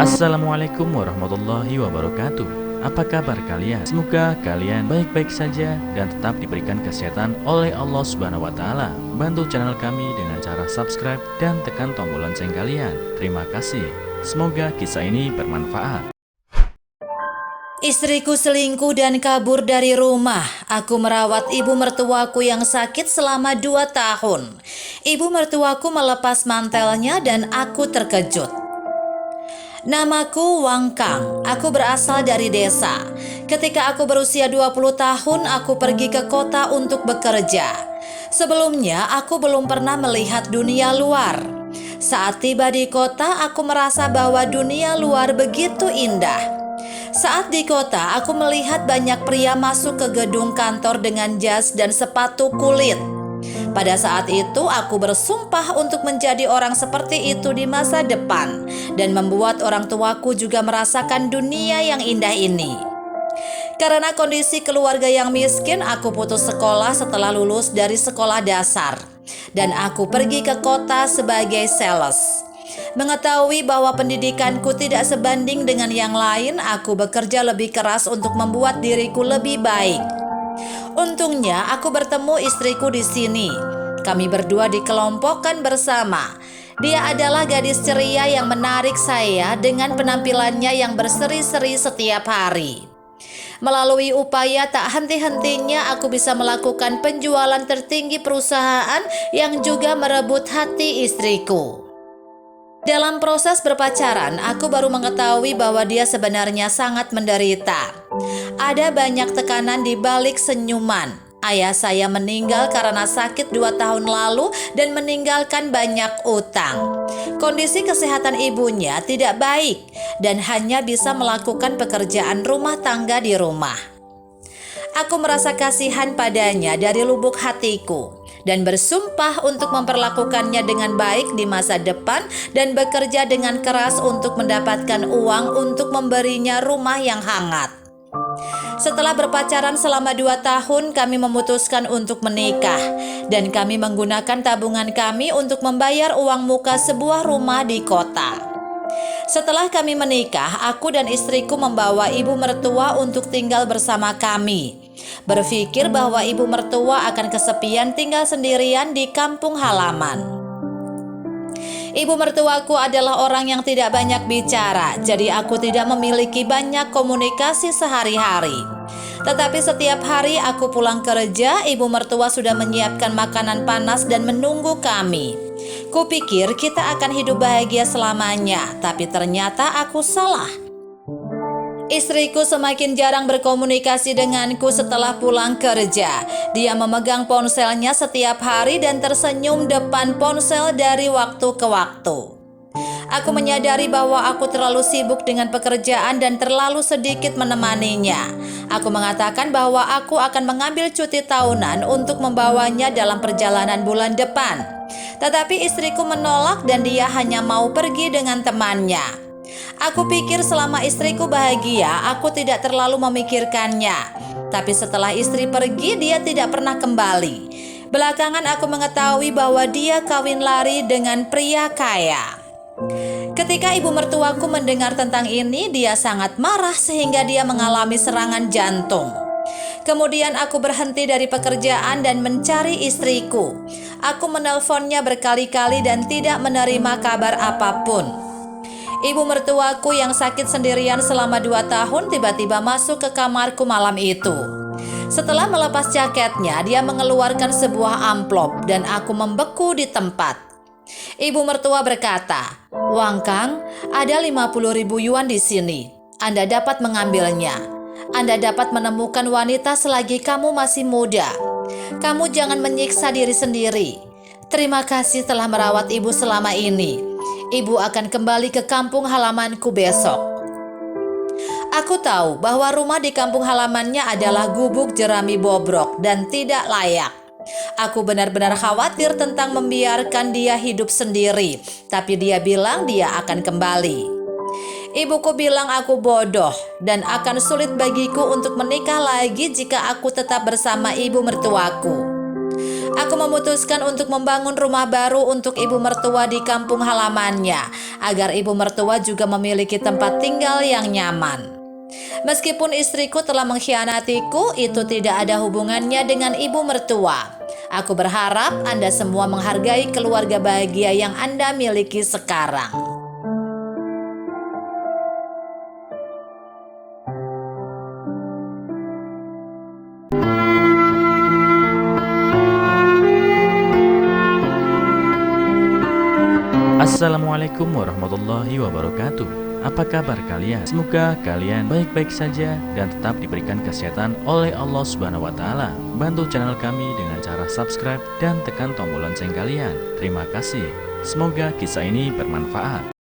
Assalamualaikum warahmatullahi wabarakatuh. Apa kabar kalian? Semoga kalian baik-baik saja dan tetap diberikan kesehatan oleh Allah Subhanahu wa Ta'ala. Bantu channel kami dengan cara subscribe dan tekan tombol lonceng kalian. Terima kasih. Semoga kisah ini bermanfaat. Istriku selingkuh dan kabur dari rumah. Aku merawat ibu mertuaku yang sakit selama 2 tahun. Ibu mertuaku melepas mantelnya dan aku terkejut. Namaku Wang Kang. Aku berasal dari desa. Ketika aku berusia 20 tahun, aku pergi ke kota untuk bekerja. Sebelumnya, aku belum pernah melihat dunia luar. Saat tiba di kota, aku merasa bahwa dunia luar begitu indah. Saat di kota, aku melihat banyak pria masuk ke gedung kantor dengan jas dan sepatu kulit. Pada saat itu, aku bersumpah untuk menjadi orang seperti itu di masa depan dan membuat orang tuaku juga merasakan dunia yang indah ini. Karena kondisi keluarga yang miskin, aku putus sekolah setelah lulus dari sekolah dasar dan aku pergi ke kota sebagai sales. Mengetahui bahwa pendidikanku tidak sebanding dengan yang lain, aku bekerja lebih keras untuk membuat diriku lebih baik. Untungnya aku bertemu istriku di sini. Kami berdua dikelompokkan bersama. Dia adalah gadis ceria yang menarik saya dengan penampilannya yang berseri-seri setiap hari. Melalui upaya tak henti-hentinya, aku bisa melakukan penjualan tertinggi perusahaan yang juga merebut hati istriku. Dalam proses berpacaran, aku baru mengetahui bahwa dia sebenarnya sangat menderita. Ada banyak tekanan di balik senyuman. Ayah saya meninggal karena sakit 2 tahun lalu dan meninggalkan banyak utang. Kondisi kesehatan ibunya tidak baik dan hanya bisa melakukan pekerjaan rumah tangga di rumah. Aku merasa kasihan padanya dari lubuk hatiku dan bersumpah untuk memperlakukannya dengan baik di masa depan dan bekerja dengan keras untuk mendapatkan uang untuk memberinya rumah yang hangat. Setelah berpacaran selama 2 tahun, kami memutuskan untuk menikah dan kami menggunakan tabungan kami untuk membayar uang muka sebuah rumah di kota. Setelah kami menikah, aku dan istriku membawa ibu mertua untuk tinggal bersama kami. Berpikir bahwa ibu mertua akan kesepian tinggal sendirian di kampung halaman. Ibu mertuaku adalah orang yang tidak banyak bicara, jadi aku tidak memiliki banyak komunikasi sehari-hari. Tetapi setiap hari aku pulang kerja, ibu mertua sudah menyiapkan makanan panas dan menunggu kami. Kupikir kita akan hidup bahagia selamanya, tapi ternyata aku salah. Istriku semakin jarang berkomunikasi denganku setelah pulang kerja. Dia memegang ponselnya setiap hari dan tersenyum depan ponsel dari waktu ke waktu. Aku menyadari bahwa aku terlalu sibuk dengan pekerjaan dan terlalu sedikit menemaninya. Aku mengatakan bahwa aku akan mengambil cuti tahunan untuk membawanya dalam perjalanan bulan depan. Tetapi istriku menolak dan dia hanya mau pergi dengan temannya. Aku pikir selama istriku bahagia, aku tidak terlalu memikirkannya. Tapi setelah istri pergi, dia tidak pernah kembali. Belakangan aku mengetahui bahwa dia kawin lari dengan pria kaya. Ketika ibu mertuaku mendengar tentang ini, dia sangat marah sehingga dia mengalami serangan jantung. Kemudian aku berhenti dari pekerjaan dan mencari istriku. Aku menelponnya berkali-kali dan tidak menerima kabar apapun. Ibu mertuaku yang sakit sendirian selama 2 tahun tiba-tiba masuk ke kamarku malam itu. Setelah melepas jaketnya, dia mengeluarkan sebuah amplop dan aku membeku di tempat. Ibu mertua berkata, "Wang Kang, ada 50.000 yuan di sini. Anda dapat mengambilnya. Anda dapat menemukan wanita selagi kamu masih muda. Kamu jangan menyiksa diri sendiri. Terima kasih telah merawat ibu selama ini. Ibu akan kembali ke kampung halamanku besok." Aku tahu bahwa rumah di kampung halamannya adalah gubuk jerami bobrok dan tidak layak. Aku benar-benar khawatir tentang membiarkan dia hidup sendiri, tapi dia bilang dia akan kembali. Ibuku bilang aku bodoh dan akan sulit bagiku untuk menikah lagi jika aku tetap bersama ibu mertuaku. Aku memutuskan untuk membangun rumah baru untuk ibu mertua di kampung halamannya, agar ibu mertua juga memiliki tempat tinggal yang nyaman. Meskipun istriku telah mengkhianatiku, itu tidak ada hubungannya dengan ibu mertua. Aku berharap Anda semua menghargai keluarga bahagia yang Anda miliki sekarang. Assalamualaikum warahmatullahi wabarakatuh. Apa kabar kalian? Semoga kalian baik-baik saja dan tetap diberikan kesehatan oleh Allah Subhanahu wa taala. Bantu channel kami dengan cara subscribe dan tekan tombol lonceng kalian. Terima kasih. Semoga kisah ini bermanfaat.